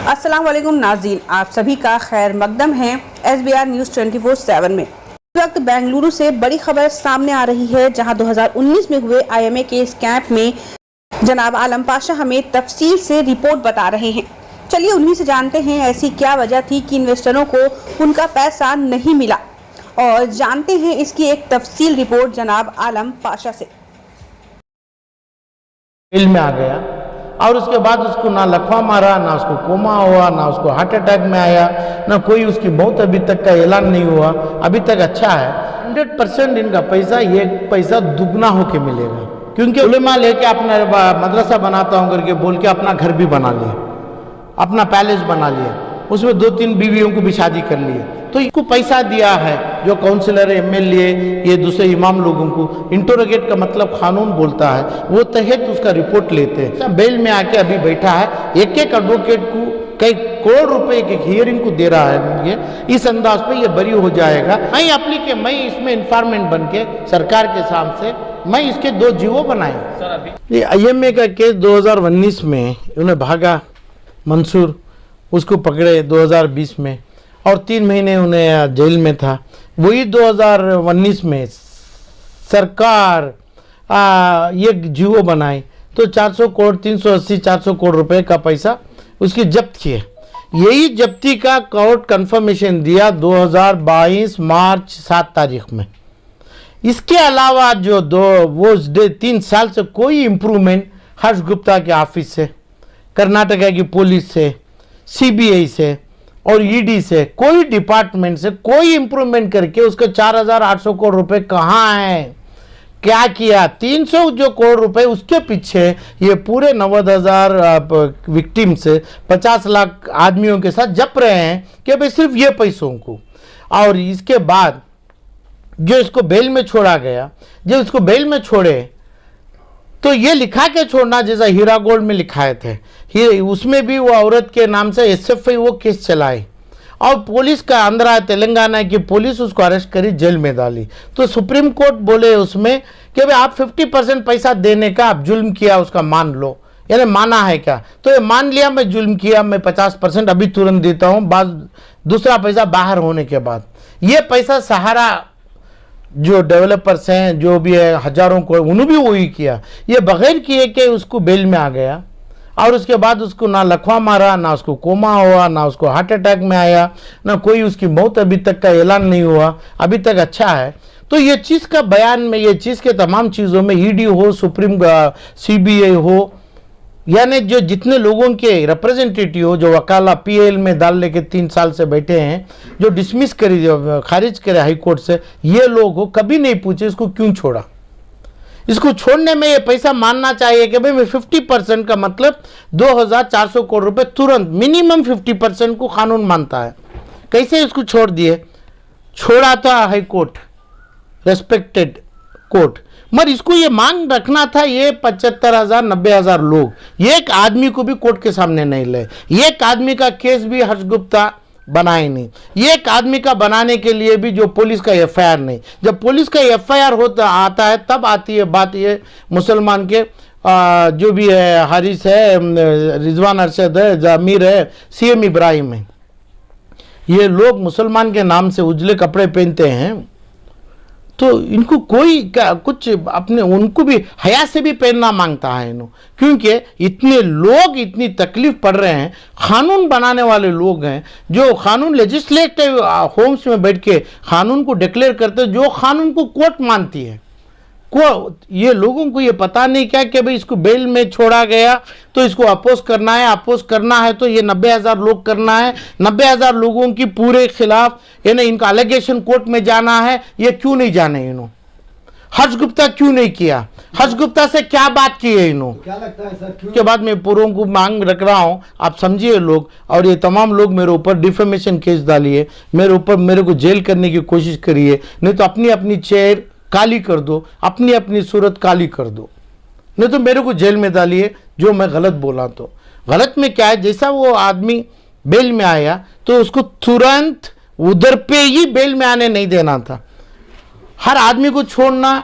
अस्सलाम वालेकुम नाज़रीन, आप सभी का खैर मकदम है SBR न्यूज़ 24/7 में। इस वक्त बेंगलुरु से बड़ी खबर सामने आ रही है, जहां 2019 में हुए IMA के स्कैम में जनाब आलम पाशा हमें तफसील से रिपोर्ट बता रहे हैं। चलिए उन्हीं से जानते हैं ऐसी क्या वजह थी कि इन्वेस्टरों को उनका पैसा नहीं मिला, और जानते हैं इसकी एक तफसील रिपोर्ट जनाब आलम पाशा से। जेल में आ गया और उसके बाद उसको ना लकवा मारा, ना उसको कोमा हुआ, ना उसको हार्ट अटैक में आया, ना कोई उसकी मौत अभी तक का ऐलान नहीं हुआ। अभी तक अच्छा है। 100% इनका पैसा, ये पैसा दुगना होके मिलेगा, क्योंकि उलेमा लेके अपना मदरसा बनाता हूँ करके बोल के अपना घर भी बना लिया, अपना पैलेस बना लिया, उसमें 2-3 बीवियों को भी शादी कर लिए। तो इसको पैसा दिया है जो काउंसिलर, MLA, ये दूसरे इमाम लोगों को इंटरोगेट का मतलब कानून बोलता है, वो तहत उसका रिपोर्ट लेते हैं। बेल में आके अभी बैठा है, एक एक एडवोकेट को कई करोड़ रुपए की हियरिंग को दे रहा है। ये इस अंदाज पे ये बरी हो जाएगा। मैं इसमें इंफॉर्मेंट बन के सरकार के सामने मैं इसके 2 जीवो बनाए। ये IMA का केस 2019 में उन्हें भागा मंसूर, उसको पकड़े 2020 में और 3 महीने उन्हें जेल में था। वही 2019 में सरकार ये जीवो बनाई तो 400 करोड़ 380-400 करोड़ रुपए का पैसा उसकी जब्त किए। यही जब्ती का कोर्ट कंफर्मेशन दिया 2022 मार्च 7 तारीख में। इसके अलावा जो 3 साल से कोई इम्प्रूवमेंट हर्ष गुप्ता के ऑफिस से, कर्नाटका की पुलिस से, CBI से और ED से, कोई डिपार्टमेंट से कोई इम्प्रूवमेंट करके उसके 4800 करोड़ रुपए कहाँ हैं, क्या किया? 300 जो करोड़ रुपए उसके पीछे ये पूरे 90,000 विक्टिम से 50 लाख आदमियों के साथ जप रहे हैं कि भाई सिर्फ ये पैसों को। और इसके बाद जो इसको बेल में छोड़ा गया, जब इसको बेल में छोड़े तो ये लिखा के छोड़ना जैसा हीरा गोल्ड में लिखाए थे, उसमें भी वो औरत के नाम से SFI वो केस चलाए और पुलिस का आंध्रा तेलंगाना की पुलिस उसको अरेस्ट करी, जेल में डाली। तो सुप्रीम कोर्ट बोले उसमें कि भाई आप 50% पैसा देने का आप जुल्म किया, उसका मान लो, यानी माना है क्या? तो ये मान लिया मैं जुल्म किया, मैं 50% अभी तुरंत देता हूँ, बाद दूसरा पैसा बाहर होने के बाद। ये पैसा सहारा जो डेवलपर्स हैं, जो भी है हजारों को, उन्होंने भी वही किया। ये बगैर किए कि उसको बेल में आ गया और उसके बाद उसको ना लकवा मारा, ना उसको कोमा हुआ, ना उसको हार्ट अटैक में आया, ना कोई उसकी मौत अभी तक का ऐलान नहीं हुआ। अभी तक अच्छा है। तो ये चीज़ का बयान में, ये चीज़ के तमाम चीज़ों में ED हो, सुप्रीम CBI हो, यानी जो जितने लोगों के रिप्रेजेंटेटिव हो, जो वकाला PL में डाल लेके 3 साल से बैठे हैं, जो डिसमिस करी, जो खारिज करे हाई कोर्ट से, ये लोग हो, कभी नहीं पूछे इसको क्यों छोड़ा। इसको छोड़ने में ये पैसा मानना चाहिए कि भाई मैं 50% का मतलब 2400 करोड़ रुपए तुरंत, मिनिमम 50% को कानून मानता है। कैसे इसको छोड़ दिए? छोड़ा था हाई कोर्ट, रेस्पेक्टेड कोर्ट, मगर इसको ये मांग रखना था ये 75,000-90,000 लोग, एक आदमी को भी कोर्ट के सामने नहीं ले। एक आदमी का केस भी हर्ष गुप्ता बनाए नहीं। एक आदमी का बनाने के लिए भी जो पुलिस का FIR नहीं। जब पुलिस का FIR होता आता है तब आती है बात, ये मुसलमान के जो भी है, हारिस है, रिजवान अरशद है, जमीर है, CM इब्राहिम है, ये लोग मुसलमान के नाम से उजले कपड़े पहनते हैं, तो इनको कोई क्या कुछ अपने, उनको भी हया से भी पहनना मांगता है इन्हों, क्योंकि इतने लोग इतनी तकलीफ पड़ रहे हैं। कानून बनाने वाले लोग हैं जो कानून लेजिस्लेटिव होम्स में बैठ के कानून को डिक्लेयर करते हैं, जो कानून को कोर्ट मानती है। ये लोगों को ये पता नहीं क्या कि भाई इसको बेल में छोड़ा गया तो इसको अपोज करना है, अपोज करना है तो ये 90,000 लोग करना है, 90,000 लोगों की पूरे खिलाफ, यानी इनका अलिगेशन कोर्ट में जाना है। ये क्यों नहीं जाने इन्हों? हर्ष गुप्ता क्यों नहीं किया? हर्ष गुप्ता से क्या बात की है इन्हों? क्या लगता है सर, के बाद मैं पूरों को मांग रख रहा हूं, आप समझिए लोग, और ये तमाम लोग मेरे ऊपर डिफेमेशन केस डालिए, मेरे ऊपर, मेरे को जेल करने की कोशिश करिए, नहीं तो अपनी अपनी चेयर काली कर दो, अपनी अपनी सूरत काली कर दो, नहीं तो मेरे को जेल में डालिए जो मैं गलत बोला। तो गलत में क्या है, जैसा वो आदमी बेल में आया तो उसको तुरंत उधर पे ही बेल में आने नहीं देना था। हर आदमी को छोड़ना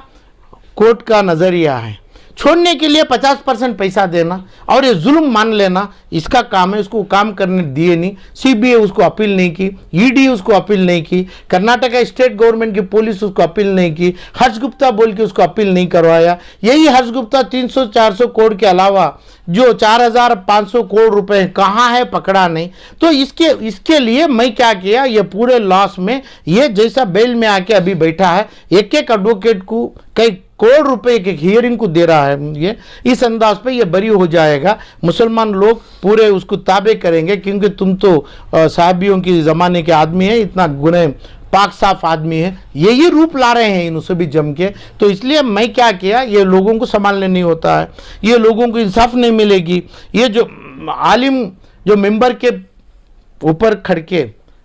कोर्ट का नजरिया है। छोड़ने के लिए 50% पैसा देना और ये जुल्म मान लेना इसका काम है। उसको काम करने दिए नहीं, सीबीआई उसको अपील नहीं की, ईडी उसको अपील नहीं की, कर्नाटका स्टेट गवर्नमेंट की पुलिस उसको अपील नहीं की, हर्ष गुप्ता बोल के उसको अपील नहीं करवाया। यही हर्ष गुप्ता 300-400 करोड़ के अलावा जो 4,500 करोड़ रुपए कहाँ है पकड़ा नहीं। तो इसके लिए मैं क्या किया, ये पूरे लॉस में ये जैसा बेल में आके अभी बैठा है, एक एक एडवोकेट को कई करोड़ रुपए के हियरिंग को दे रहा है। ये इस अंदाज पे ये बरी हो जाएगा। मुसलमान लोग पूरे उसको ताबे करेंगे क्योंकि तुम तो साहबियों की ज़माने के आदमी है, इतना गुने पाक साफ आदमी है, यही रूप ला रहे हैं इनसे भी जम के। तो इसलिए मैं क्या किया, ये लोगों को संभालने नहीं होता है, ये लोगों को इंसाफ नहीं मिलेगी। ये जो आलिम जो मेंबर के ऊपर खड़के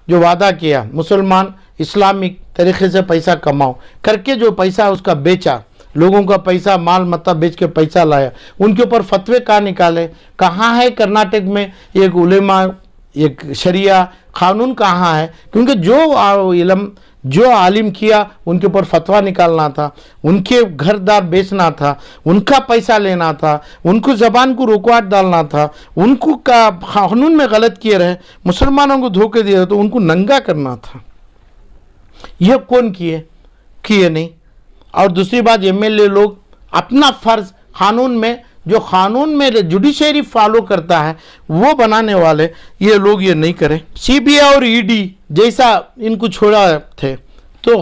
जो वादा किया मुसलमान इस्लामिक तरीके से पैसा कमाओ करके जो पैसा उसका बेचा, लोगों का पैसा माल मत्ता बेच के पैसा लाया, उनके ऊपर फतवे कहाँ निकाले? कहाँ है कर्नाटक में एक उलेमा एक शरिया कानून कहाँ है? क्योंकि जो इल्म जो आलिम किया उनके ऊपर फतवा निकालना था, उनके घरदार बेचना था, उनका पैसा लेना था, उनको ज़बान को रुकावट डालना था, उनको का कानून में गलत किए रहे, मुसलमानों को धोखे दिए तो उनको नंगा करना था। यह कौन किए नहीं। और दूसरी बात, एमएलए लोग अपना फर्ज कानून में जो कानून में जुडिशरी फॉलो करता है वो बनाने वाले ये लोग ये नहीं करें। सीबीआई और ईडी जैसा इनको छोड़ा थे तो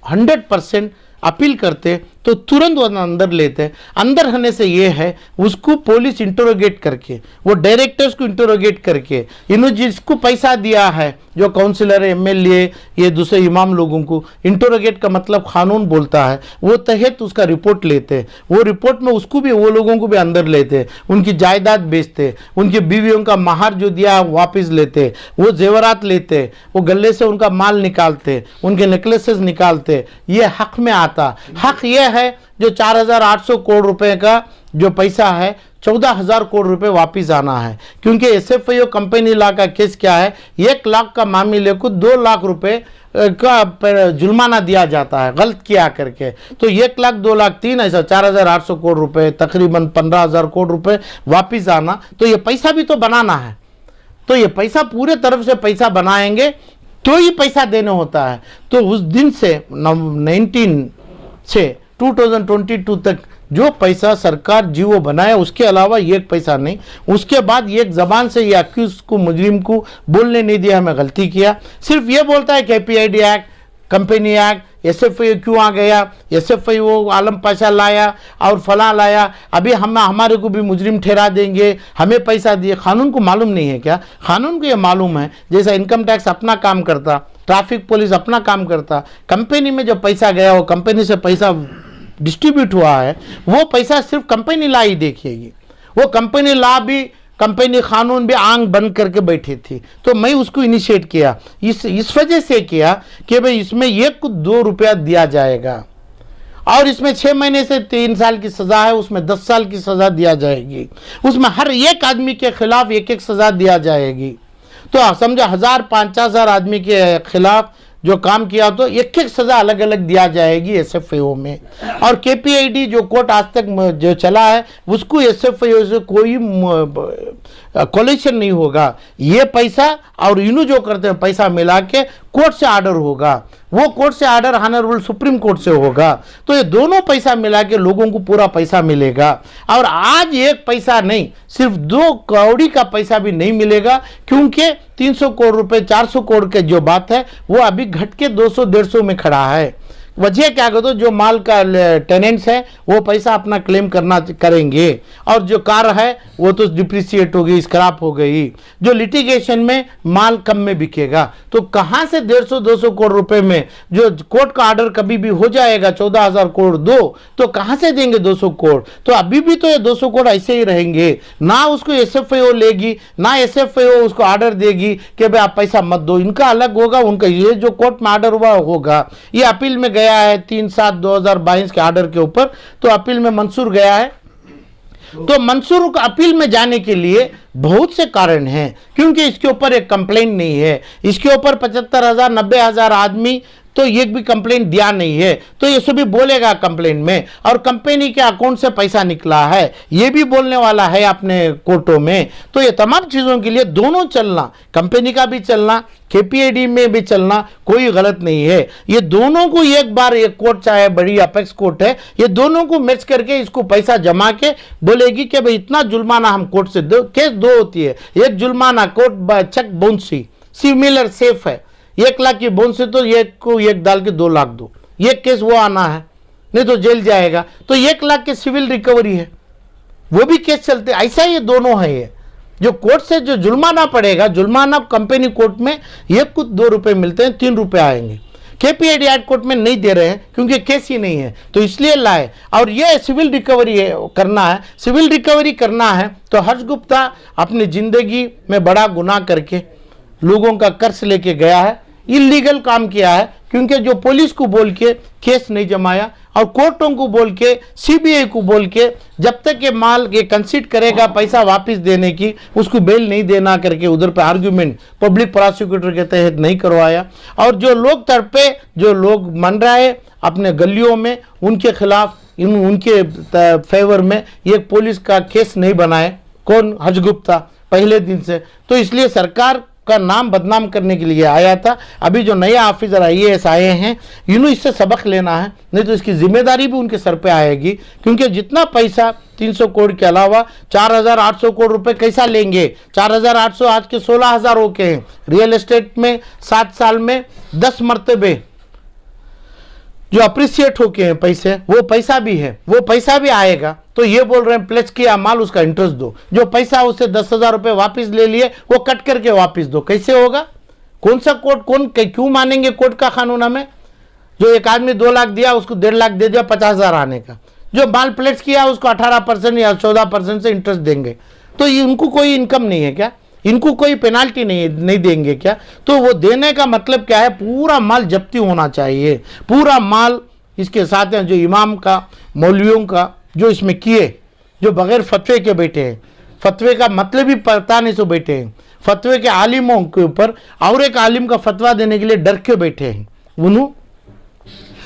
100% अपील करते तो तुरंत वो अंदर लेते। अंदर होने से ये है उसको पुलिस इंटरोगेट करके, वो डायरेक्टर्स को इंटरोगेट करके, इन्होंने जिसको पैसा दिया है जो काउंसिलर एमएलए ये दूसरे इमाम लोगों को इंटरोगेट का मतलब कानून बोलता है, वो तहत उसका रिपोर्ट लेते, वो रिपोर्ट में उसको भी वो लोगों को भी अंदर लेते, उनकी जायदाद बेचते, उनकी बीवियों का महार जो दिया वापस लेते, वो जेवरात लेते, वो गले से उनका माल निकालते, उनके नेकलेसेस निकालते। ये हक में आता। हक ये है जो 4,800 करोड़ रुपए का जो पैसा है 14,000 करोड़ रुपए वापस आना है। क्योंकि एसएफआईओ कंपनी लॉ का केस क्या है, 1 लाख का मामले को 2 लाख रुपए का जुर्माना दिया जाता है गलत किया करके। तो 1 लाख 2 लाख 3 ऐसा 4,800 करोड़ रुपए तकरीबन 15,000 करोड़ रुपए वापस आना। तो ये पैसा भी तो बनाना है, तो ये पैसा पूरे तरफ से पैसा बनाएंगे तो ही पैसा देने होता है। तो उस दिन से 19 से 2022 तक जो पैसा सरकार जीवो बनाया उसके अलावा एक पैसा नहीं। उसके बाद एक जबान से ये अक्यूज को मुजरिम को बोलने नहीं दिया हमें गलती किया, सिर्फ ये बोलता है KPID act, company act, SFI क्यों आ गया, एसएफआई वो आलम पाशा लाया और फला लाया, अभी हम हमारे को भी मुजरिम ठहरा देंगे, हमें पैसा दिए। कानून को मालूम नहीं है क्या? कानून को ये मालूम है, जैसा इनकम टैक्स अपना काम करता, ट्रैफिक पुलिस अपना काम करता, कंपनी में जो पैसा गया वो कंपनी से पैसा डिस्ट्रीब्यूट हुआ है, वो पैसा सिर्फ कंपनी ला ही देखिएगी। वो कंपनी ला भी कंपनी कानून भी आंख बंद करके बैठी थी। तो मैं उसको इनिशिएट किया, इस वजह से किया कि भाई इसमें 1-2 रुपया दिया जाएगा और इसमें 6 महीने से 3 साल की सजा है, उसमें 10 साल की सजा दिया जाएगी, उसमें हर एक आदमी के खिलाफ एक सजा दिया जाएगी। तो समझो 1,000-50,000 आदमी के खिलाफ जो काम किया तो एक सजा अलग अलग दिया जाएगी एसएफआईओ में। और KPID जो कोर्ट आज तक जो चला है उसको एसएफआईओ से कोई कोलेशन नहीं होगा। ये पैसा और इन्हों जो करते हैं पैसा मिला के कोर्ट से ऑर्डर होगा, वो कोर्ट से ऑर्डर ऑनरेबल सुप्रीम कोर्ट से होगा। तो ये दोनों पैसा मिला के लोगों को पूरा पैसा मिलेगा। और आज एक पैसा नहीं, सिर्फ 2 करोड़ का पैसा भी नहीं मिलेगा, क्योंकि 300 करोड़ रुपए 400 करोड़ के जो बात है वो अभी घट के 200-150 में खड़ा है। वजह क्या कहते हो, जो माल का टेनेंट्स है वो पैसा अपना क्लेम करेंगे और जो कार है वो तो डिप्रिसिएट हो गई, स्क्रैप हो गई, जो लिटिगेशन में माल कम में बिकेगा। तो कहाँ से 150-200 करोड़ रुपए में जो कोर्ट का ऑर्डर कभी भी हो जाएगा 14,000 करोड़ दो, तो कहाँ से देंगे 200 करोड़? तो अभी भी तो ये 200 करोड़ ऐसे ही रहेंगे, ना उसको एसएफआईओ लेगी ना एसएफआईओ उसको ऑर्डर देगी कि भाई आप पैसा मत दो। इनका अलग होगा, उनका ये जो कोर्ट में ऑर्डर हुआ होगा, ये अपील में गया है 3/7/2022 के ऑर्डर के ऊपर, तो अपील में मंसूर गया है। तो मंसूर को अपील में जाने के लिए बहुत से कारण हैं, क्योंकि इसके ऊपर एक कंप्लेंट नहीं है, इसके ऊपर 75,000 90,000 आदमी तो एक भी कंप्लेंट दिया नहीं है, तो ये सभी बोलेगा कंप्लेंट में, और कंपनी के अकाउंट से पैसा निकला है ये भी बोलने वाला है अपने कोर्टों में। तो ये तमाम चीज़ों के लिए दोनों चलना, कंपनी का भी चलना, केपीएडी में भी चलना कोई गलत नहीं है। ये दोनों को एक बार एक कोर्ट, चाहे बड़ी अपेक्स कोर्ट है, ये दोनों को मैच करके इसको पैसा जमा के बोलेगी कि भाई इतना जुर्माना हम कोर्ट से दो। केस दो होती है, एक जुर्माना कोर्ट चेक बाउंसी सिमिलर सेफ है, 1 लाख की बाउंस से तो एक को एक डाल के 2 लाख दो, ये केस वो आना है, नहीं तो जेल जाएगा। तो 1 लाख की सिविल रिकवरी है, वो भी केस चलते। ऐसा ये दोनों है। ये जो कोर्ट से जो जुर्माना पड़ेगा, जुर्माना कंपनी कोर्ट में ये कुछ 2 रुपए मिलते हैं, 3 रुपए आएंगे। केपीएडी हाई कोर्ट में नहीं दे रहे हैं क्योंकि केस ही नहीं है, तो इसलिए लाए। और ये सिविल रिकवरी करना है, सिविल रिकवरी करना है तो हर्ष गुप्ता अपनी जिंदगी में बड़ा गुनाह करके लोगों का कर्ज लेके गया है, इलीगल काम किया है, क्योंकि जो पुलिस को बोल के केस नहीं जमाया और कोर्टों को बोल के, सीबीआई को बोल के जब तक ये माल ये कंसीड करेगा पैसा वापस देने की, उसको बेल नहीं देना करके उधर पे आर्ग्यूमेंट पब्लिक प्रोसिक्यूटर के तहत नहीं करवाया। और जो लोग तड़पे, जो लोग मन रहे अपने गलियों में, उनके खिलाफ उनके फेवर में ये पुलिस का केस नहीं बनाए। कौन? हर्ष गुप्ता पहले दिन से। तो इसलिए सरकार का नाम बदनाम करने के लिए आया था। अभी जो नया ऑफिसर आईएएस आए हैं, इन्हों इससे सबक लेना है, नहीं तो इसकी जिम्मेदारी भी उनके सर पे आएगी। क्योंकि जितना पैसा 300 करोड़ के अलावा 4800 करोड़ रुपए कैसा लेंगे? 4800 आज के 16000 हो के हैं। रियल एस्टेट में 7 साल में 10 मरतबे जो अप्रिसिएट होके हैं पैसे, वो पैसा भी है, वो पैसा भी आएगा। तो ये बोल रहे हैं प्लेस किया माल, उसका इंटरेस्ट दो। जो पैसा उससे 10,000 रुपये वापिस ले लिए वो कट करके वापिस दो। कैसे होगा? कौन सा कोर्ट, कौन क्यों मानेंगे कोर्ट का कानून हमें? जो एक आदमी 2 लाख दिया उसको 1.5 लाख दे दिया 50,000 आने का, जो माल प्लेस किया उसको 18% या 14% से इंटरेस्ट देंगे। तो इनको कोई इनकम नहीं है क्या? इनको कोई पेनाल्टी नहीं देंगे क्या? तो वो देने का मतलब क्या है? पूरा माल जब्ती होना चाहिए, पूरा माल इसके साथ हैं। जो इमाम का, मौलवियों का जो इसमें किए, जो बगैर फतवे के बैठे हैं, फतवे का मतलब ही पता नहीं सो बैठे हैं, फतवे के आलिमों के ऊपर और एक आलिम का फतवा देने के लिए डर के बैठे हैं। उन्होंने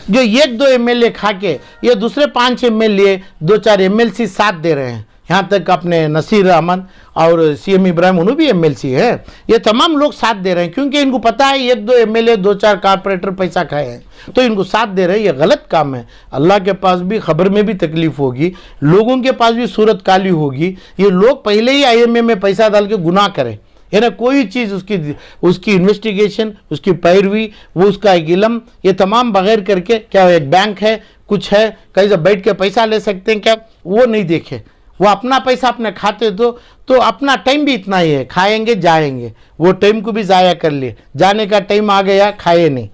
जो 1-2 एमएलए खा के ये दूसरे 5 एमएलए 2-4 एमएलसी साथ दे रहे हैं। यहाँ तक अपने नसीर अहमद और सीएम इब्राहिम उन्होंने भी एमएलसी है। ये तमाम लोग साथ दे रहे हैं क्योंकि इनको पता है 1-2 एमएलए 2-4 कारपोरेटर पैसा खाए हैं, तो इनको साथ दे रहे हैं। ये गलत काम है। अल्लाह के पास भी खबर में भी तकलीफ होगी, लोगों के पास भी सूरत काली होगी। ये लोग पहले ही आईएमए में पैसा डाल के गुनाह करें, है ना, कोई चीज़ उसकी इन्वेस्टिगेशन, उसकी पैरवी, वो उसका एक इलम, ये तमाम बगैर करके, क्या एक बैंक है, कुछ है, कहीं से बैठ के पैसा ले सकते हैं क्या, वो नहीं देखे। वो अपना पैसा अपने खाते तो अपना टाइम भी इतना ही है, खाएंगे जाएंगे, वो टाइम को भी ज़ाया कर लिए, जाने का टाइम आ गया खाए नहीं।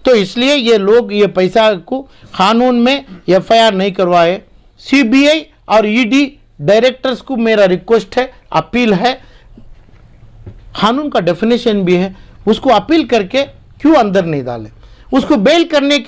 तो इसलिए ये लोग ये पैसा को कानून में एफआईआर नहीं करवाए। सीबीआई और ईडी डायरेक्टर्स को मेरा रिक्वेस्ट है, अपील है, कानून का डेफिनेशन भी है, उसको अपील करके क्यों अंदर नहीं डाले? उसको बेल करने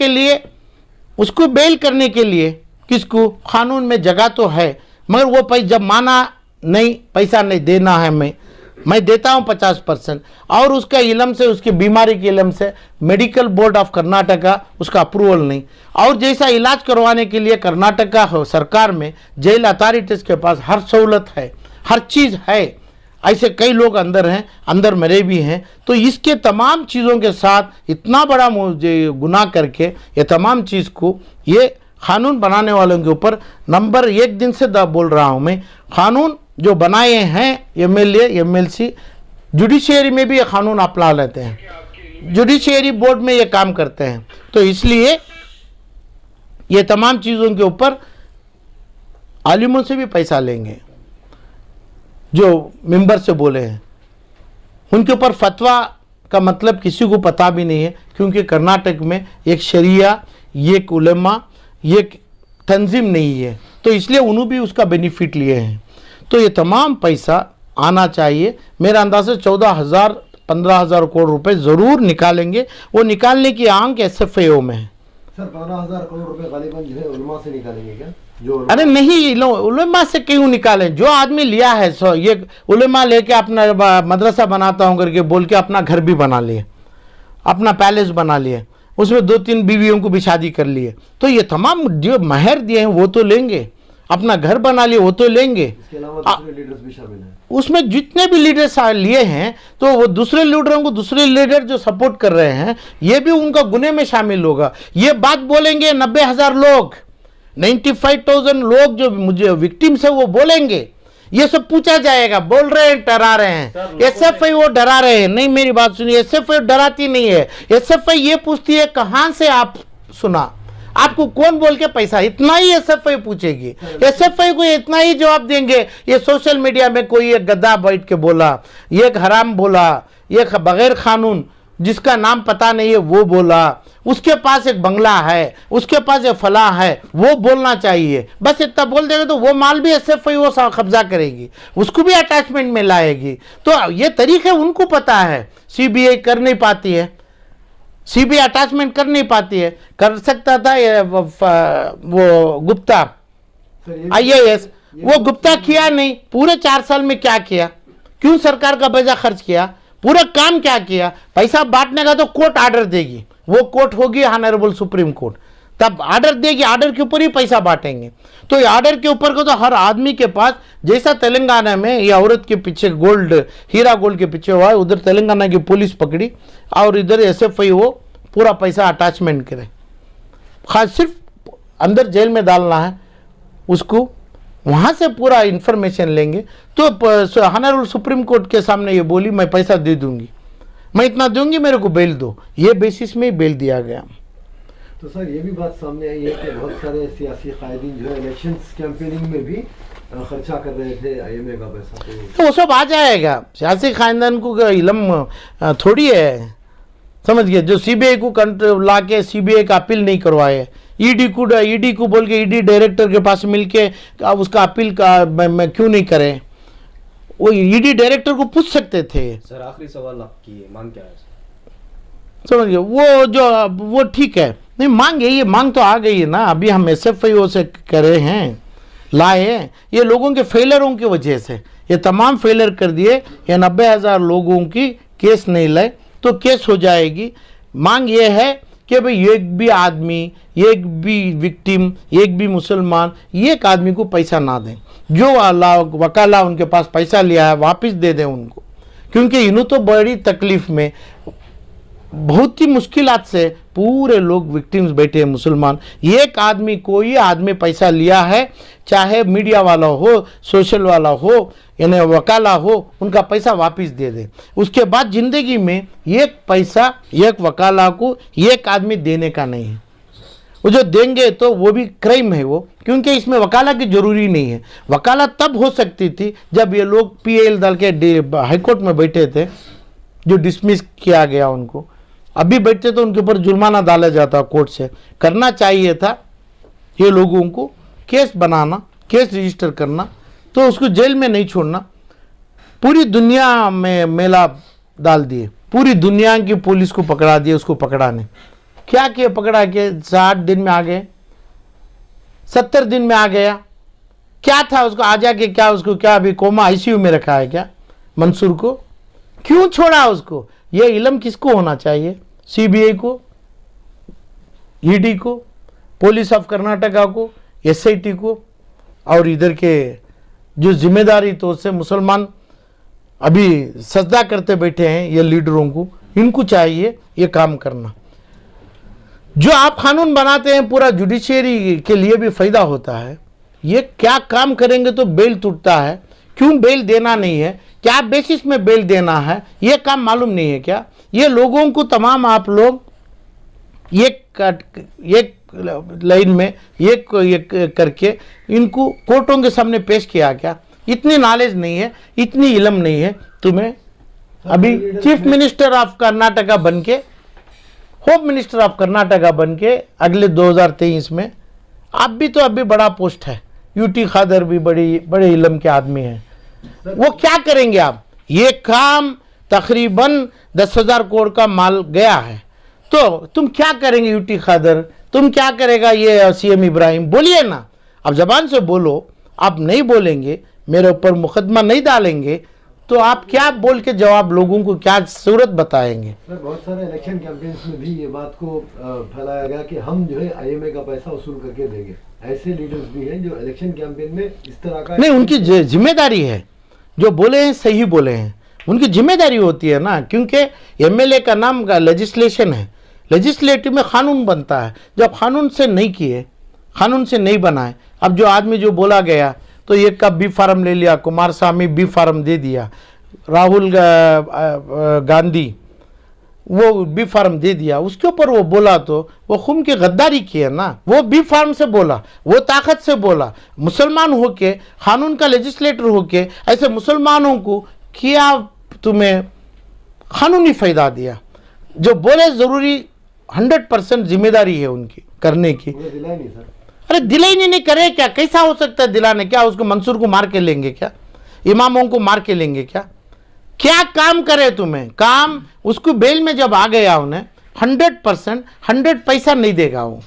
के लिए किसको? कानून में जगह तो है, मगर वो पैसा जब माना नहीं, पैसा नहीं देना है, मैं देता हूँ 50%, और उसका इलम से, उसकी बीमारी के इलम से मेडिकल बोर्ड ऑफ कर्नाटका उसका अप्रूवल नहीं, और जैसा इलाज करवाने के लिए कर्नाटका सरकार में जेल अथॉरिटीज़ के पास हर सहूलत है, हर चीज़ है। ऐसे कई लोग अंदर हैं, अंदर मेरे भी हैं। तो इसके तमाम चीज़ों के साथ इतना बड़ा गुनाह करके ये तमाम चीज़ को, ये कानून बनाने वालों के ऊपर नंबर 1 दिन से बोल रहा हूँ मैं, कानून जो बनाए हैं एमएलए एमएलसी, जुडिशियरी में भी ये कानून अपना लेते हैं, जुडिशियरी बोर्ड में ये काम करते हैं। तो इसलिए ये तमाम चीज़ों के ऊपर आलिमों से भी पैसा लेंगे, जो मेंबर से बोले हैं उनके ऊपर फतवा का मतलब किसी को पता भी नहीं है, क्योंकि कर्नाटक में एक शरिया, एक उलेमा, एक तंजीम नहीं है। तो इसलिए उन्होंने भी उसका बेनिफिट लिए हैं। तो ये तमाम पैसा आना चाहिए। मेरा अंदाज़ा 14,000-15,000 करोड़ रुपए ज़रूर निकालेंगे। वो निकालने की आंक एसएफएओ में है। सर 15,000 करोड़ रुपए गालिबन जो है उलमा से निकालेंगे क्या? अरे नहीं, उलेमा से क्यों निकालें? जो आदमी लिया है, ये उलेमा लेके अपना मदरसा बनाता हूँ करके बोल के अपना घर भी बना लिए, अपना पैलेस बना लिए, उसमें 2-3 बीवियों को भी शादी कर लिए, तो ये तमाम जो महर दिए हैं वो तो लेंगे, अपना घर बना लिए वो तो लेंगे। इसके अलावा दूसरे लीडर्स भी शामिल हैं। उसमें जितने भी लीडर्स लिए हैं तो वो दूसरे लीडरों को, दूसरे लीडर जो सपोर्ट कर रहे हैं ये भी उनका गुने में शामिल होगा। ये बात बोलेंगे 90,000 लोग, 95,000 लोग जो मुझे विक्टिम्स है वो बोलेंगे, ये सब पूछा जाएगा। बोल रहे हैं, डरा रहे हैं, एसएफआई वो डरा रहे हैं। नहीं, मेरी बात सुनिए, एसएफआई डराती नहीं है। एसएफआई ये पूछती है कहां से आप सुना, आपको कौन बोल के पैसा, इतना ही एसएफआई पूछेगी। एसएफआई को इतना ही जवाब देंगे, ये सोशल मीडिया में कोई एक गद्दा बैठ के बोला, ये एक हराम बोला, ये बगैर कानून जिसका नाम पता नहीं है वो बोला, उसके पास एक बंगला है, उसके पास एक फला है, वो बोलना चाहिए। बस इतना बोल देगा तो वो माल भी एसएफआई वो कब्जा करेगी, उसको भी अटैचमेंट में लाएगी। तो ये तरीके उनको पता है, सीबीआई कर नहीं पाती है, सीबीआई अटैचमेंट कर नहीं पाती है। कर सकता था वो गुप्ता आईएएस, वो गुप्ता किया नहीं। पूरे 4 साल में क्या किया, क्यों सरकार का पैसा खर्च किया, पूरा काम क्या किया। पैसा बांटने का तो कोर्ट आर्डर देगी, वो कोर्ट होगी ऑनरेबल सुप्रीम कोर्ट, तब आर्डर देगी, आर्डर के ऊपर ही पैसा बांटेंगे। तो ये आर्डर के ऊपर को तो हर आदमी के पास, जैसा तेलंगाना में ये औरत के पीछे गोल्ड, हीरा गोल्ड के पीछे हुआ, उधर तेलंगाना की पुलिस पकड़ी और इधर एसएफआई वो पूरा पैसा अटैचमेंट करे। खास सिर्फ अंदर जेल में डालना है उसको, वहाँ से पूरा इन्फॉर्मेशन लेंगे। तो ऑनरेबल सुप्रीम कोर्ट के सामने ये बोली मैं पैसा दे दूंगी, मैं इतना दूंगी, मेरे को बेल दो, ये बेसिस में ही बेल दिया गया। तो सर ये भी बात सामने आई है कि बहुत सारे सियासी कायदीन जो है इलेक्शन कैंपेनिंग में भी खर्चा कर रहे थे आईएमए का पैसा। तो वो सब आ जाएगा, सियासी खानदान को इल्म थोड़ी है, समझ गए। जो सीबीआई को ला के सीबीआई का अपील नहीं करवाए, ईडी को बोल के ईडी डायरेक्टर के पास मिलके उसका अपील का मैं क्यों नहीं करें, वो ईडी डायरेक्टर को पूछ सकते थे। सर आखिरी सवाल आपकी मांग क्या है? समझ गए, वो ठीक है, नहीं मांग है, ये मांग तो आ गई है ना। अभी हम एसएफआई से करे हैं, लाए हैं, ये लोगों के फेलरों की वजह से ये तमाम फेलर कर दिए। ये 90,000 लोगों की केस नहीं लाए तो केस हो जाएगी। मांग ये है कि भाई एक भी आदमी, एक भी विक्टिम, एक भी मुसलमान एक आदमी को पैसा ना दें। जो वकाला उनके पास पैसा लिया है वापस दे दें उनको, क्योंकि इन्हों तो बड़ी तकलीफ में, बहुत ही मुश्किलात से पूरे लोग विक्टिम्स बैठे हैं मुसलमान। एक आदमी, कोई आदमी पैसा लिया है, चाहे मीडिया वाला हो, सोशल वाला हो, यानी वकाला हो, उनका पैसा वापस दे दे। उसके बाद जिंदगी में एक पैसा एक वकाला को एक आदमी देने का नहीं है। वो जो देंगे तो वो भी क्राइम है वो, क्योंकि इसमें वकाला की जरूरी नहीं है। वकाला तब हो सकती थी जब ये लोग पीएल डाल के हाईकोर्ट में बैठे थे, जो डिसमिस किया गया उनको। अभी बैठते तो उनके ऊपर जुर्माना डाला जाता कोर्ट से। करना चाहिए था ये लोगों को, केस बनाना, केस रजिस्टर करना, तो उसको जेल में नहीं छोड़ना। पूरी दुनिया में मेला डाल दिए, पूरी दुनिया की पुलिस को पकड़ा दिए, उसको पकड़ाने क्या किया, पकड़ा के 60 दिन में आ गए, 70 दिन में आ गया। क्या था उसको आ जाके, क्या उसको क्या अभी कोमा आईसीयू में रखा है क्या मंसूर को? क्यों छोड़ा उसको? ये इल्म किसको होना चाहिए? सीबीआई को, ईडी को, पुलिस ऑफ कर्नाटका को, एसआईटी को, और इधर के जो जिम्मेदारी तौर से मुसलमान अभी सजदा करते बैठे हैं ये लीडरों को, इनको चाहिए ये काम करना। जो आप कानून बनाते हैं पूरा जुडिशियरी के लिए भी फायदा होता है। ये क्या काम करेंगे तो बेल टूटता है, क्यों बेल देना नहीं है, क्या बेसिस में बेल देना है, ये काम मालूम नहीं है क्या? ये लोगों को तमाम आप लोग एक लाइन में एक करके इनको कोर्टों के सामने पेश किया क्या? इतनी नॉलेज नहीं है, इतनी इल्म नहीं है तुम्हें। अभी चीफ मिनिस्टर ऑफ कर्नाटका बनके, होम मिनिस्टर ऑफ कर्नाटका बनके अगले 2023 में आप भी तो अभी बड़ा पोस्ट है। यूटी खादर भी बड़े इल्म के आदमी हैं, वो क्या करेंगे आप? ये काम तकरीबन 10,000 करोड़ का माल गया है, तो तुम क्या करेंगे? यूटी खादर तुम क्या करेगा? ये सीएम इब्राहिम बोलिए ना, अब जबान से बोलो। आप नहीं बोलेंगे, मेरे ऊपर मुकदमा नहीं डालेंगे तो आप क्या बोल के जवाब लोगों को क्या सूरत बताएंगे? सर बहुत सारे इलेक्शन कैंपेन्स में भी ये बात को फैलाया गया कि हम जो है आईएमए का पैसा वसूल करके देंगे। ऐसे लीडर्स भी हैं जो इलेक्शन कैंपेन में इस तरह का नहीं, उनकी जिम्मेदारी है, जो बोले हैं सही बोले हैं, उनकी जिम्मेदारी होती है ना, क्योंकि एमएलए का नाम का लेजिस्लेशन है, लेजिस्लेटिव में कानून बनता है। जब कानून से नहीं किए, कानून से नहीं बनाए, अब जो आदमी जो बोला गया तो एक का बी फार्म ले लिया, कुमार स्वामी बी फार्म दे दिया, राहुल गांधी वो बी फार्म दे दिया, उसके ऊपर वो बोला तो वो खून की गद्दारी की है ना। वो बी फार्म से बोला, वो ताकत से बोला, मुसलमान होके कानून का लेजिस्लेटर होके ऐसे मुसलमानों को क्या तुम्हें कानूनी फायदा दिया? जो बोले जरूरी 100% जिम्मेदारी है उनकी करने की। दिलाई नहीं सर। अरे दिलाई नहीं करे क्या? कैसा हो सकता है दिलाने? क्या उसको मंसूर को मार के लेंगे क्या? इमामों को मार के लेंगे क्या? क्या काम करे तुम्हें? काम उसको बेल में जब आ गया उन्हें 100% 100 पैसा नहीं देगा वो,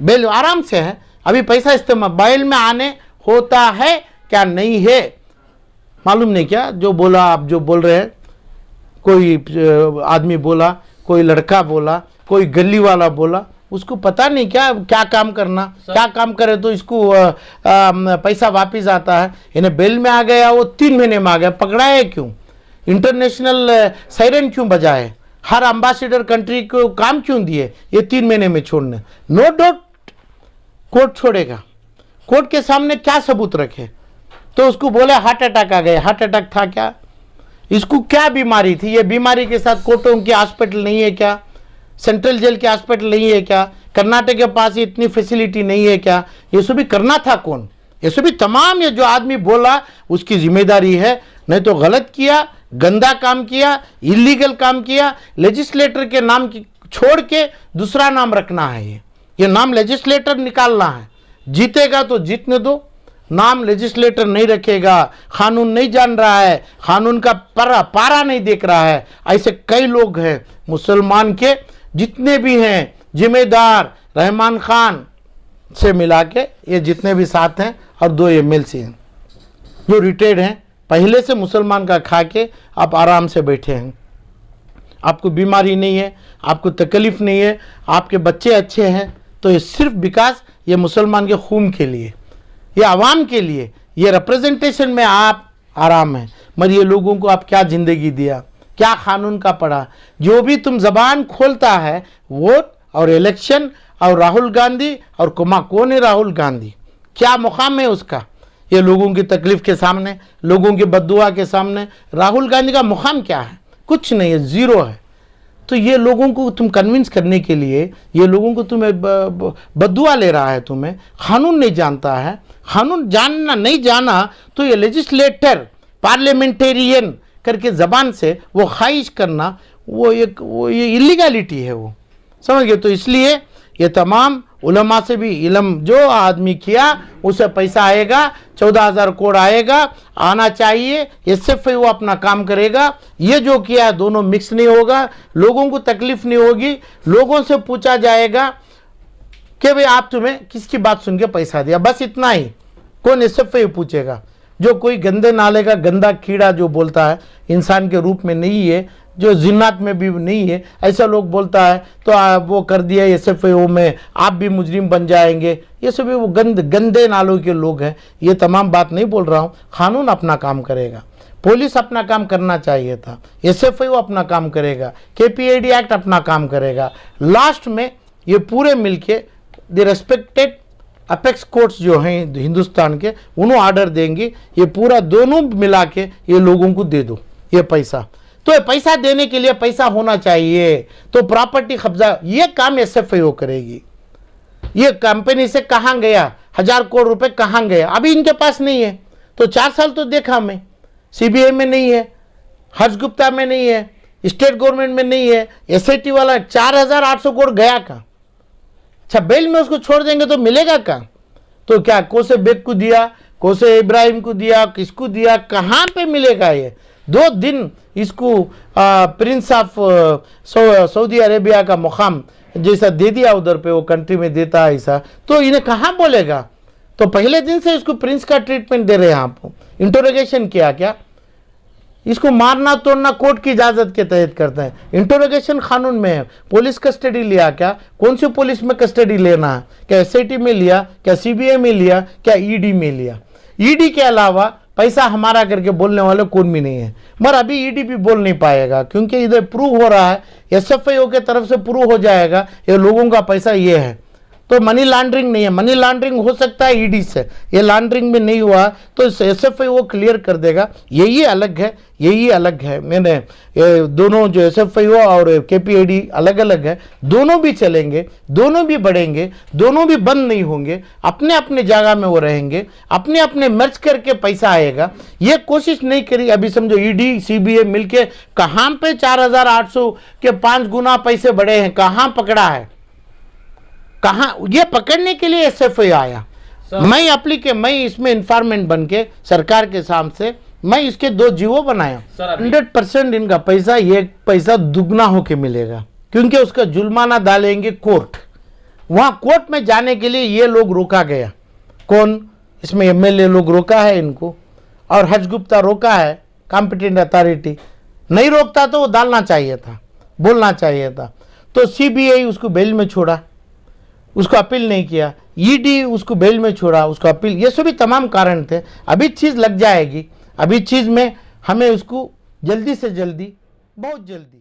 बेल आराम से है। अभी पैसा इस्तेमाल बेल में आने होता है क्या नहीं है मालूम नहीं क्या? जो बोला आप जो बोल रहे हैं, कोई आदमी बोला, कोई लड़का बोला, कोई गली वाला बोला, उसको पता नहीं क्या क्या काम करना, क्या काम करे तो इसको पैसा वापिस आता है। इन्हें बेल में आ गया, वो 3 महीने में आ गया, पकड़ाए क्यों? इंटरनेशनल सायरन क्यों बजाए? हर एम्बेसडर कंट्री को काम क्यों दिए ये 3 महीने में छोड़ने? नो डाउट कोर्ट छोड़ेगा, कोर्ट के सामने क्या सबूत रखे? तो उसको बोले हार्ट अटैक आ गया, हार्ट अटैक था क्या? इसको क्या बीमारी थी? ये बीमारी के साथ कोर्टों की हॉस्पिटल नहीं है क्या? सेंट्रल जेल के हॉस्पिटल नहीं है क्या? कर्नाटक के पास इतनी फैसिलिटी नहीं है क्या? ये सब भी करना था कौन? ये सब भी तमाम ये जो आदमी बोला उसकी जिम्मेदारी है। नहीं तो गलत किया, गंदा काम किया, इलीगल काम किया, लेजिस्लेटर के नाम की छोड़ के दूसरा नाम रखना है। ये नाम लेजिस्लेटर निकालना है। जीतेगा तो जीतने दो, नाम लेजिस्लेटर नहीं रखेगा, कानून नहीं जान रहा है, कानून का पारा नहीं देख रहा है, ऐसे कई लोग हैं मुसलमान के जितने भी हैं जिम्मेदार, रहमान खान से मिला के ये जितने भी साथ हैं, और 2 एमएलसी हैं जो रिटायर्ड हैं, पहले से मुसलमान का खा के आप आराम से बैठे हैं। आपको बीमारी नहीं है, आपको तकलीफ नहीं है, आपके बच्चे अच्छे हैं, तो ये सिर्फ विकास ये मुसलमान के खून के लिए, ये आवाम के लिए, ये रिप्रेजेंटेशन में आप आराम है। मगर ये लोगों को आप क्या ज़िंदगी दिया, क्या कानून का पढ़ा? जो भी तुम जबान खोलता है वोट और इलेक्शन और राहुल गांधी और कौन है राहुल गांधी, क्या मुकाम है उसका? ये लोगों की तकलीफ के सामने, लोगों की बद्दुआ के सामने राहुल गांधी का मुकाम क्या है? कुछ नहीं है, ज़ीरो है। तो ये लोगों को तुम कन्विंस करने के लिए, ये लोगों को तुम्हें बद्दुआ ले रहा है, तुम्हें कानून नहीं जानता है। कानून जानना नहीं जाना तो ये लेजिस्लेटर पार्लियामेंटेरियन करके ज़बान से वो ख्वाहिश करना, वो ये इलीगलिटी है, वो समझ गए? तो इसलिए ये तमाम उलमा से भी इल्म, जो आदमी किया उसे पैसा आएगा, 14,000 करोड़ आएगा, आना चाहिए, इससे फिर वो अपना काम करेगा। ये जो किया दोनों मिक्स नहीं होगा, लोगों को तकलीफ नहीं होगी, लोगों से पूछा जाएगा कि भाई आप तुम्हें किसकी बात सुन के पैसा दिया, बस इतना ही। कौन इससे फिर पूछेगा? जो कोई गंदे नाले का गंदा कीड़ा जो बोलता है, इंसान के रूप में नहीं है, जो जिन्नात में भी नहीं है, ऐसा लोग बोलता है तो वो कर दिया SFIO में, आप भी मुजरिम बन जाएंगे, ये सभी वो गंदे नालों के लोग हैं। ये तमाम बात नहीं बोल रहा हूँ। कानून अपना काम करेगा, पुलिस अपना काम करना चाहिए था, SFIO अपना काम करेगा, KPAD एक्ट अपना काम करेगा। लास्ट में ये पूरे मिलके द रेस्पेक्टेड अपेक्स कोर्ट्स जो हैं हिंदुस्तान के, उन्होंने ऑर्डर देंगे ये पूरा दोनों मिला के ये लोगों को दे दो ये पैसा। तो ये पैसा देने के लिए पैसा होना चाहिए, तो प्रॉपर्टी कब्जा ये काम SFIO करेगी। ये कंपनी से कहाँ गया, 1000 करोड़ रुपए कहाँ गया? अभी इनके पास नहीं है, तो 4 साल तो देखा मैं, CBI में नहीं है, हर्ष गुप्ता में नहीं है, स्टेट गवर्नमेंट में नहीं है, SIT वाला 4800 करोड़ गया कहाँ? अच्छा बेल में उसको छोड़ देंगे तो मिलेगा कहाँ? तो क्या कोसे बेग को दिया, कोसे इब्राहिम को दिया, किसको दिया, कहाँ पे मिलेगा? ये 2 दिन इसको प्रिंस ऑफ सऊदी अरेबिया का मुकाम जैसा दे दिया, उधर पे वो कंट्री में देता है ऐसा, तो इन्हें कहाँ बोलेगा? तो पहले दिन से इसको प्रिंस का ट्रीटमेंट दे रहे हैं आप। इंटरोगेशन किया क्या? इसको मारना तोड़ना कोर्ट की इजाजत के तहत करते हैं। इंटरोगेशन कानून में है। पुलिस कस्टडी लिया क्या, कौन सी पुलिस में कस्टडी लेना है, क्या एसआईटी में लिया, क्या सीबीआई में लिया, क्या ईडी में लिया। ईडी के अलावा पैसा हमारा करके बोलने वाले कौन भी नहीं है। मगर अभी ईडी भी बोल नहीं पाएगा क्योंकि इधर प्रूव हो रहा है, एसएफआईओ के तरफ से प्रूव हो जाएगा ये लोगों का पैसा ये है। तो मनी लॉन्ड्रिंग नहीं है। मनी लॉन्ड्रिंग हो सकता है ईडी से, ये लॉन्ड्रिंग भी नहीं हुआ तो एसएफआईओ क्लियर कर देगा। यही अलग है, यही अलग है। मैंने ये दोनों जो एसएफआईओ और केपीआईडी अलग अलग है, दोनों भी चलेंगे, दोनों भी बढ़ेंगे, दोनों भी बंद नहीं होंगे, अपने अपने जगह में वो रहेंगे, अपने अपने मर्ज करके पैसा आएगा। ये कोशिश नहीं करी। अभी समझो ईडी सीबीआई मिलके कहाँ पे 4800 के 5 गुना पैसे बढ़े हैं, कहाँ पकड़ा है, कहाँ ये पकड़ने के लिए एसएफआईओ आया। मैं इसमें इंफॉर्मेंट बन के सरकार के सामने मैं इसके 2 जीवो बनाया। 100% इनका पैसा, ये पैसा दुगना होके मिलेगा क्योंकि उसका जुर्माना डालेंगे कोर्ट। वहां कोर्ट में जाने के लिए ये लोग रोका गया। कौन? इसमें एमएलए लोग रोका है इनको, और हज गुप्ता रोका है, कॉम्पिटेंट अथॉरिटी। नहीं रोकता तो वो डालना चाहिए था, बोलना चाहिए था। तो सीबीआई उसको बेल में छोड़ा, उसको अपील नहीं किया। ईडी उसको बेल में छोड़ा, उसको अपील। ये सभी तमाम कारण थे। अभी चीज़ लग जाएगी, अभी चीज़ में हमें उसको जल्दी से जल्दी, बहुत जल्दी